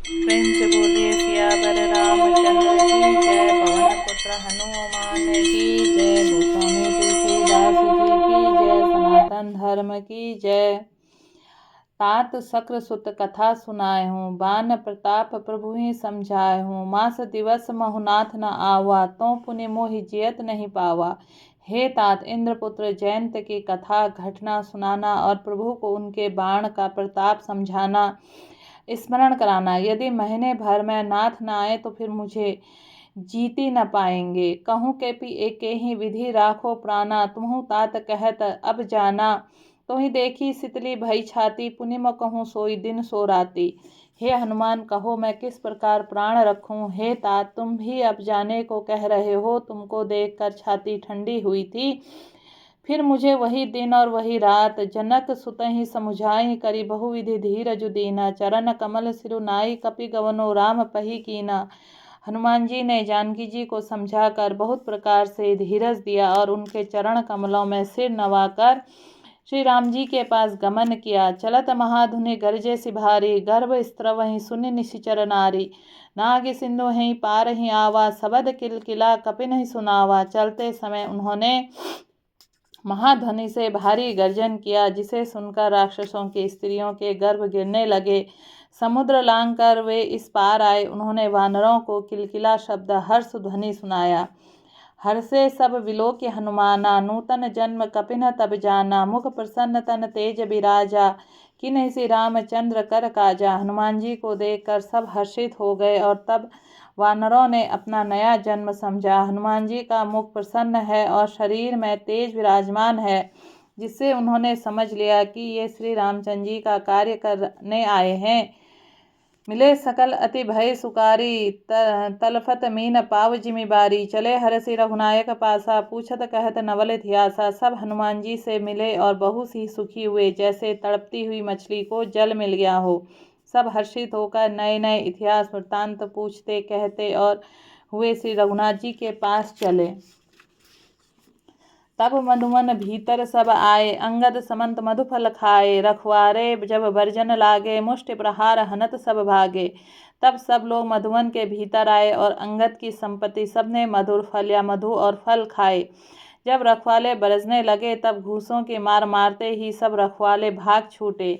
प्रेम से बोलिए सियावर रामचंद्र की जय। पवन पुत्र हनुमान की जय। गोस्वामी तुलसीदास जी की जय। सनातन धर्म की जय। तात शक्र सुत कथा सुनाए हूँ, बान प्रताप प्रभु ही समझाए हूँ। मास दिवस महुनाथ न आवा, तो पुनि मोहि जियत नहीं पावा। हे तात, इंद्रपुत्र जयंत की कथा घटना सुनाना और प्रभु को उनके बाण का प्रताप समझाना, स्मरण कराना। यदि महीने भर में नाथ न आए तो फिर मुझे जीती न पाएंगे। कहूँ के पी एक ही विधि राखो प्राणा, तुम्हु तात कहत अब जाना। तो ही देखी सितली भई छाती, पुनि म कहूँ सोई दिन सो राती। हे हनुमान, कहो मैं किस प्रकार प्राण रखूं। हे तात, तुम भी अब जाने को कह रहे हो, तुमको देखकर छाती ठंडी हुई थी। फिर मुझे वही दिन और वही रात, जनक सुत ही समुझाई, करी बहुविधि धीरज दीना। चरण कमल सिरुनाई, कपि गवनो राम पही कीना। हनुमान जी ने जानकी जी को समझाकर बहुत प्रकार से धीरज दिया और उनके चरण कमलों में सिर नवाकर श्री राम जी के पास गमन किया। चलत महाधुनि गरजे सिभारी, गर्भ स्त्रव ही सुनि निशिचर नारी। नाग सिंधु ही पार ही आवा, सबद किलकिला कपि नहीं सुनावा। चलते समय उन्होंने महाध्वनि से भारी गर्जन किया, जिसे सुनकर राक्षसों की स्त्रियों के गर्भ गिरने लगे। समुद्र लांग कर वे इस पार आए। उन्होंने वानरों को किलकिला शब्द हर्ष ध्वनि सुनाया। हर्षे सब विलोक्य हनुमाना, नूतन जन्म कपिन तब जाना। मुख प्रसन्न तन तेज बिराजा, किन्हीं श्री रामचंद्र कर काजा। हनुमान जी को देखकर सब हर्षित हो गए और तब वानरों ने अपना नया जन्म समझा। हनुमान जी का मुख प्रसन्न है और शरीर में तेज विराजमान है, जिससे उन्होंने समझ लिया कि ये श्री रामचंद्र जी का कार्य करने आए हैं। मिले सकल अति भय सुकारी, तलफत मीन पाव जिमि बारी। चले हरसि रघुनायक पासा, पूछत कहत नवल इतिहासा। सब हनुमान जी से मिले और बहुत ही सुखी हुए, जैसे तड़पती हुई मछली को जल मिल गया हो। सब हर्षित होकर नए नए इतिहास वृत्तांत पूछते कहते और हुए श्री रघुनाथ जी के पास चले। तब मधुवन भीतर सब आए, अंगद समंत मधुफल खाए। रखवारे जब बरजन लागे, मुष्टि प्रहार हनत सब भागे। तब सब लोग मधुवन के भीतर आए और अंगद की संपत्ति सबने मधुर फल या मधु और फल खाए। जब रखवाले बरसने लगे, तब घूसों की मार मारते ही सब रखवाले भाग छूटे।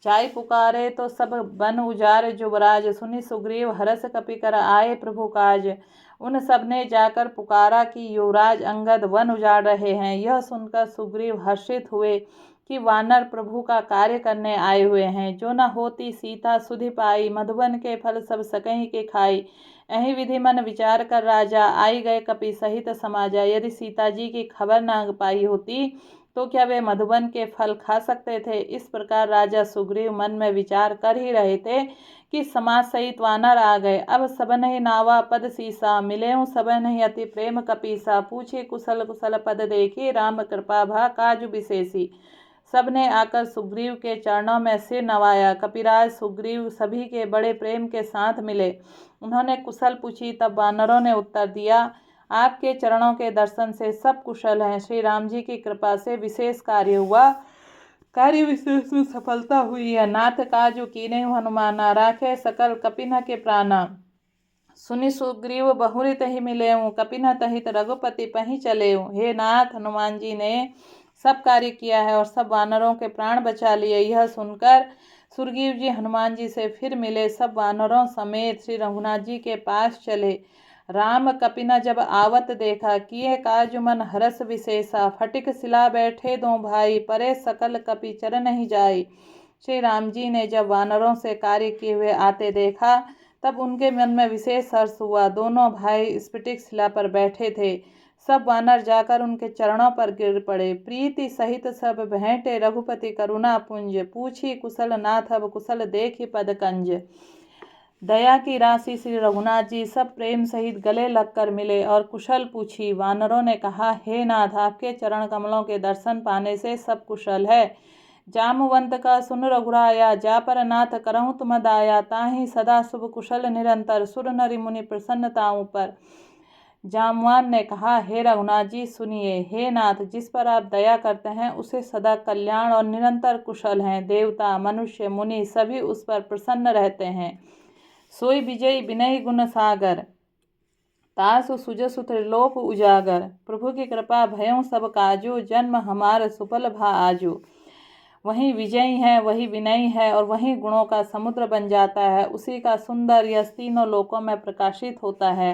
जाय पुकारे तो सब बन उजाड़ जुबराज, सुनि सुग्रीव हरस कपि कर आए प्रभु काज। उन सब ने जाकर पुकारा कि युवराज अंगद वन उजाड़ रहे हैं। यह सुनकर सुग्रीव हर्षित हुए कि वानर प्रभु का कार्य करने आए हुए हैं। जो न होती सीता सुधि पाई, मधुबन के फल सब सकहीं के खाई। यही विधि मन विचार कर राजा, आई गए कपि सहित समाजा। यदि सीता जी की खबर न पाई होती तो क्या वे मधुबन के फल खा सकते थे। इस प्रकार राजा सुग्रीव मन में विचार कर ही रहे थे कि समाज सहित वानर आ गए। अब सबन ही नावा पद सीसा, मिलेऊं सबन ही अति प्रेम कपीसा। पूछे कुशल कुशल पद देखी, राम कृपा भा काजु विशेषी। सबने आकर सुग्रीव के चरणों में सिर नवाया। कपिराज सुग्रीव सभी के बड़े प्रेम के साथ मिले। उन्होंने कुशल पूछी, तब वानरों ने उत्तर दिया, आपके चरणों के दर्शन से सब कुशल हैं। श्री राम जी की कृपा से विशेष कार्य हुआ, कार्य विशेष में सफलता हुई है। नाथ काजु कीन्हे हनुमाना, राखे सकल कपिन के प्राणा। सुनि सुग्रीव बहुरित ही मिलेऊं, कपिन तहित रघुपति पही चलेऊं। हे नाथ, हनुमान जी ने सब कार्य किया है और सब वानरों के प्राण बचा लिए। यह सुनकर सुग्रीव जी हनुमान जी से फिर मिले। सब वानरों समेत श्री रघुनाथ जी के पास चले। राम कपिना जब आवत देखा, किए काजु मन हरस विशेषा। फटिक सिला बैठे दो भाई, परे सकल कपि चरण नहीं जाई। श्री राम जी ने जब वानरों से कार्य किए हुए आते देखा, तब उनके मन में विशेष हर्ष हुआ। दोनों भाई स्फटिक शिला पर बैठे थे। सब वानर जाकर उनके चरणों पर गिर पड़े। प्रीति सहित सब भेंटे रघुपति करुणा पुंज, पूछी कुशल नाथ अब कुशल देखि पद कंज। दया की राशि श्री रघुनाथ जी सब प्रेम सहित गले लगकर मिले और कुशल पूछी। वानरों ने कहा, हे नाथ, आपके चरण कमलों के दर्शन पाने से सब कुशल है। जामवंत का सुन रघुराया, जा पर नाथ करहु तुम दाया। ताहि सदा शुभ कुशल निरंतर, सुर नरि मुनि प्रसन्नताओं पर। जामवान ने कहा, हे रघुनाथ जी सुनिए। हे नाथ, जिस पर आप दया करते हैं उसे सदा कल्याण और निरंतर कुशल हैं। देवता मनुष्य मुनि सभी उस पर प्रसन्न रहते हैं। सोई विजयी विनय गुण सागर, तासु सुजसु त्रिलोक उजागर। प्रभु की कृपा भयों सब काजू, जन्म हमार सुफल भा आजू। वही विजयी है, वही विनयी है और वही गुणों का समुद्र बन जाता है। उसी का सुंदर यश तीनों लोकों में प्रकाशित होता है।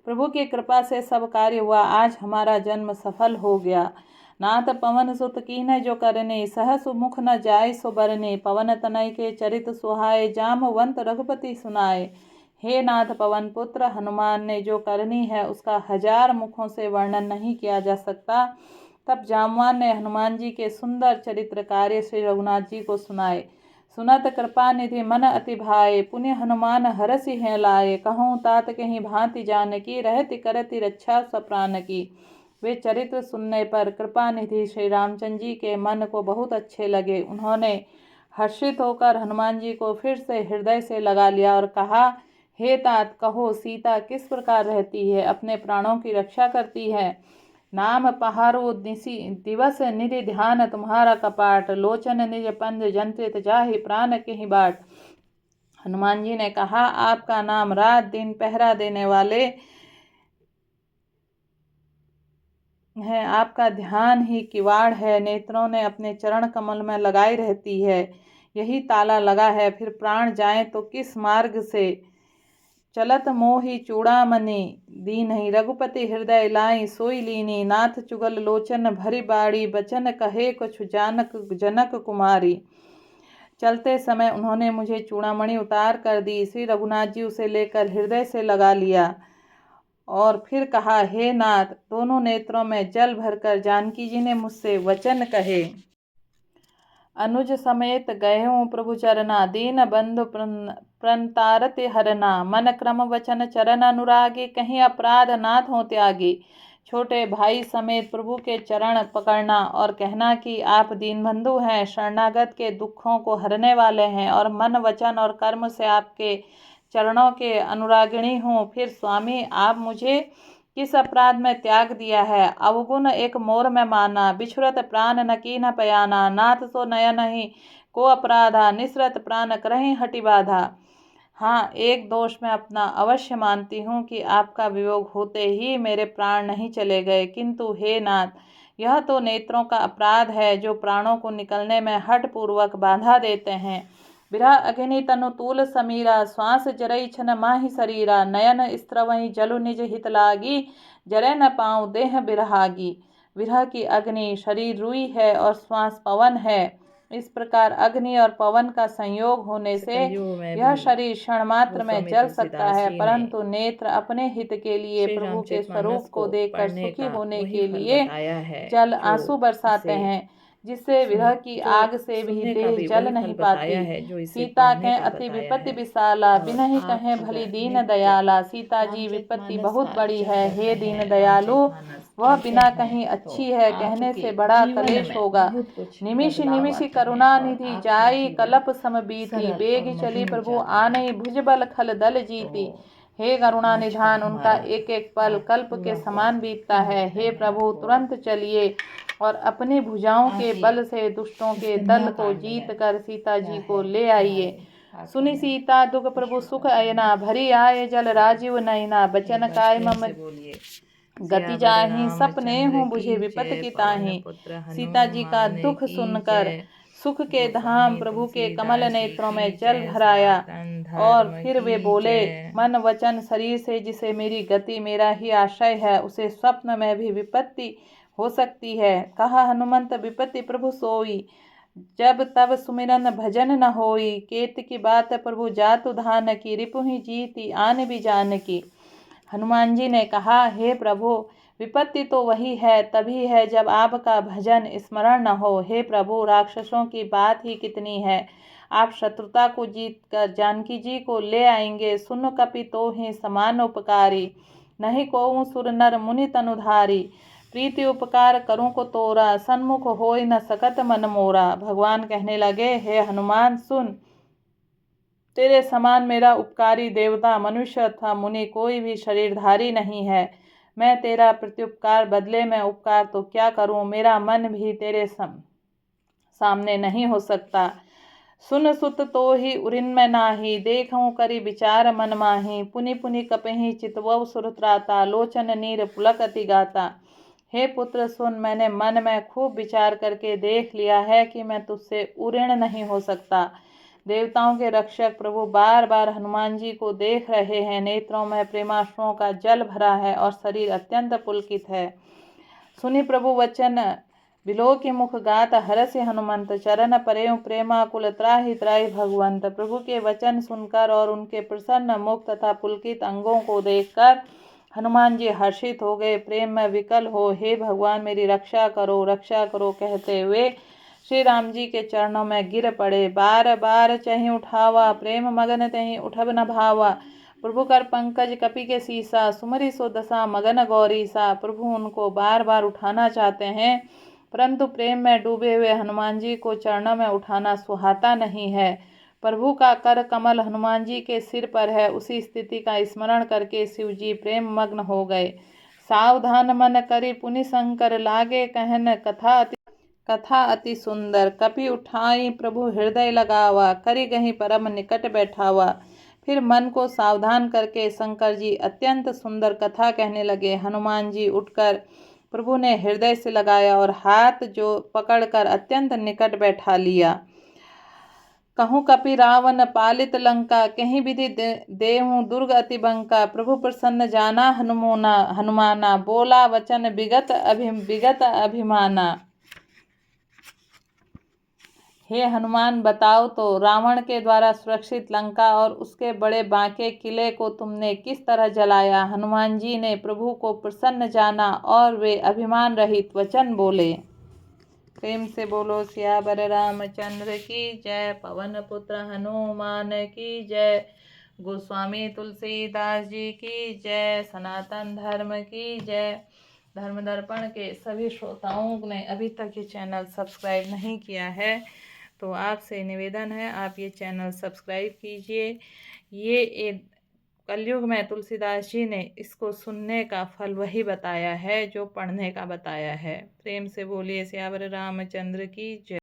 प्रभु की कृपा से सब कार्य हुआ, आज हमारा जन्म सफल हो गया। नाथ पवन सुत कीन्ह जो करने, सहसु मुख न जाय सो बरने। पवन तनय के चरित सुहाए, जामवंत रघुपति सुनाए। हे नाथ पवन पुत्र हनुमान ने जो करनी है, उसका 1000 मुखों से वर्णन नहीं किया जा सकता। तब जामवान ने हनुमान जी के सुंदर चरित्र कार्य श्री रघुनाथ जी को सुनाए। सुनत कृपा निधि मन अति भाए, पुण्य हनुमान हरसि हैं लाए। कहूँ तात कहीं भांति जानकी, रहति करति रक्षा सप्रान की। वे चरित्र सुनने पर कृपा निधि श्री रामचंद्र जी के मन को बहुत अच्छे लगे। उन्होंने हर्षित होकर हनुमान जी को फिर से हृदय से लगा लिया और कहा, हे तात कहो, सीता किस प्रकार रहती है, अपने प्राणों की रक्षा करती है। नाम पहारो दिवस निधि ध्यान तुम्हारा कपाट, लोचन निज पंज जंत्रित जाहि प्राण के बाट। हनुमान जी ने कहा, आपका नाम रात दिन पहरा देने वाले है, आपका ध्यान ही किवाड़ है, नेत्रों ने अपने चरण कमल में लगाई रहती है, यही ताला लगा है, फिर प्राण जाए तो किस मार्ग से। चलत मोहि चूड़ामणि दीन्हि, रघुपति हृदय लाई सोई लीनी। नाथ चुगल लोचन भरी बाड़ी, बचन कहे कुछ जनक कुमारी। चलते समय उन्होंने मुझे चूड़ामणि उतार कर दी। श्री रघुनाथ जी उसे लेकर हृदय से लगा लिया और फिर कहा, हे नाथ, दोनों नेत्रों में जल भरकर जानकी जी ने मुझसे वचन कहे। अनुज समेत गए प्रभु चरना, दीन बंधु प्रणतारति हरना। मन क्रम वचन चरण अनुरागी, कहीं अपराध नाथ हो त्यागी। छोटे भाई समेत प्रभु के चरण पकड़ना और कहना कि आप दीनबंधु हैं, शरणागत के दुखों को हरने वाले हैं और मन वचन और कर्म से आपके चरणों के अनुरागिणी हूँ। फिर स्वामी, आप मुझे किस अपराध में त्याग दिया है, अवगुण एक मोर में माना। बिछुरत प्राण न कीन्ह पयाना, नाथ सो नयन ही को अपराधा। निसरत प्राण करहि हटि बाधा। हाँ, एक दोष मैं अपना अवश्य मानती हूँ कि आपका वियोग होते ही मेरे प्राण नहीं चले गए, किंतु हे नाथ, यह तो नेत्रों का अपराध है जो प्राणों को निकलने में हठ पूर्वक बाधा देते हैं। विरह अग्नि तनु तूल समीरा, श्वास जरई छन माहि शरीरा। नयन स्त्रवहि जलु निज हित लागी, जरे न पाऊँ देह बिरहागी। विरह की अग्नि शरीर रुई है और श्वास पवन है। इस प्रकार अग्नि और पवन का संयोग होने से यह शरीर क्षण मात्र में जल सकता है, परंतु नेत्र अपने हित के लिए प्रभु के स्वरूप को देखकर सुखी होने के लिए जल आंसू बरसाते हैं, जिससे विरह की आग से भी देह जल नहीं पाती। सीता कहें अति विपत्ति विशाला, बिनहि कहें भली दीन दयाला। सीता जी विपत्ति बहुत बड़ी है, हे दीन दयालु, वह बिना कहीं अच्छी है, कहने से बड़ा कलेश होगा। निमिष निमिष करुणा निधि जाई, कलप सम बीती। बेग चली प्रभु आनई, भुजबल खल दल जीती। हे करुणा निधान, उनका एक एक पल कल्प के समान बीतता है। हे प्रभु, तुरंत चलिए और अपनी भुजाओं के बल से दुष्टों के दल को जीत कर सीता जी को ले आइए। सुनि सीता दुख प्रभु सुख अयना, भरी आए जल राजीव नयना। बचन काय मम गति जाहि, सपने हूँ बुझे विपत की ताहि। सीता जी का दुख सुनकर सुख के धाम प्रभु के कमल नेत्रों में जल भराया और फिर वे बोले, मन वचन शरीर से जिसे मेरी गति मेरा ही आश्रय है, उसे स्वप्न में भी विपत्ति हो सकती है। कहा हनुमंत, विपत्ति प्रभु सोई, जब तब सुमिरन भजन न होई। केत की बात प्रभु जातु धान की, रिपुहि जीती आन भी जान की। हनुमान जी ने कहा, हे प्रभु, विपत्ति तो वही है, तभी है जब आपका भजन स्मरण न हो। हे प्रभु, राक्षसों की बात ही कितनी है, आप शत्रुता को जीत कर जानकी जी को ले आएंगे। सुन कपि तो ही समान उपकारी, नहीं को सुर नर मुनि तनुधारी। प्रीति उपकार करूं को तोरा, सन्मुख होय न सकत मन मोरा। भगवान कहने लगे, हे हनुमान सुन, तेरे समान मेरा उपकारी देवता, मनुष्य अथवा मुनि कोई भी शरीरधारी नहीं है। मैं तेरा प्रत्युपकार बदले में उपकार तो क्या करूं, मेरा मन भी तेरे सामने नहीं हो सकता। सुन सुत तो ही उरिन्मय नाही, देखऊँ करी विचार मन माही। पुनि पुनि कपहि चितवउ सुरत्राता, लोचन नीर पुलक अति गाता। हे पुत्र सुन, मैंने मन में खूब विचार करके देख लिया है कि मैं तुझसे उऋण नहीं हो सकता। देवताओं के रक्षक प्रभु बार बार हनुमान जी को देख रहे हैं। नेत्रों में प्रेमाश्रुओं का जल भरा है और शरीर अत्यंत पुलकित है। सुनि प्रभु वचन बिलोकि मुख गात, हरसि हनुमंत। चरण परेउ प्रेमाकुल, त्राहि त्राहि भगवंत। प्रभु के वचन सुनकर और उनके प्रसन्न मुख तथा पुलकित अंगों को देखकर हनुमान जी हर्षित हो गए, प्रेम में विकल हो हे भगवान मेरी रक्षा करो कहते हुए श्री राम जी के चरणों में गिर पड़े। बार बार चहि उठावा, प्रेम मगन तहि उठब न भावा। प्रभु कर पंकज कपि के सीसा, सुमरि सो दशा मगन गौरीसा। प्रभु उनको बार बार उठाना चाहते हैं, परंतु प्रेम में डूबे हुए हनुमान जी को चरणों में उठाना सुहाता नहीं है। प्रभु का कर कमल हनुमान जी के सिर पर है। उसी स्थिति का स्मरण करके शिव जी प्रेम मग्न हो गए। सावधान मन करि पुनि शंकर, लागे कहन कथा अति सुंदर। कपि उठाई प्रभु हृदय लगावा, करि गहि परम निकट बैठावा। फिर मन को सावधान करके शंकर जी अत्यंत सुंदर कथा कहने लगे। हनुमान जी उठकर प्रभु ने हृदय से लगाया और हाथ जो पकड़कर अत्यंत निकट बैठा लिया। कहूँ कपि रावण पालित लंका, कहीं विधि देहूँ दुर्ग अति बंका। प्रभु प्रसन्न जाना हनुमाना, बोला वचन विगत अभिमाना। हे हनुमान बताओ तो, रावण के द्वारा सुरक्षित लंका और उसके बड़े बांके किले को तुमने किस तरह जलाया। हनुमान जी ने प्रभु को प्रसन्न जाना और वे अभिमान रहित वचन बोले। प्रेम से बोलो सियावर रामचंद्र की जय, पवन पुत्र हनुमान की जय, गोस्वामी तुलसीदास जी की जय, सनातन धर्म की जय। धर्म दर्पण के सभी श्रोताओं ने अभी तक ये चैनल सब्सक्राइब नहीं किया है तो आपसे निवेदन है आप ये चैनल सब्सक्राइब कीजिए। ये एक कलयुग में तुलसीदास जी ने इसको सुनने का फल वही बताया है जो पढ़ने का बताया है। प्रेम से बोलिए सियावर रामचंद्र की जय।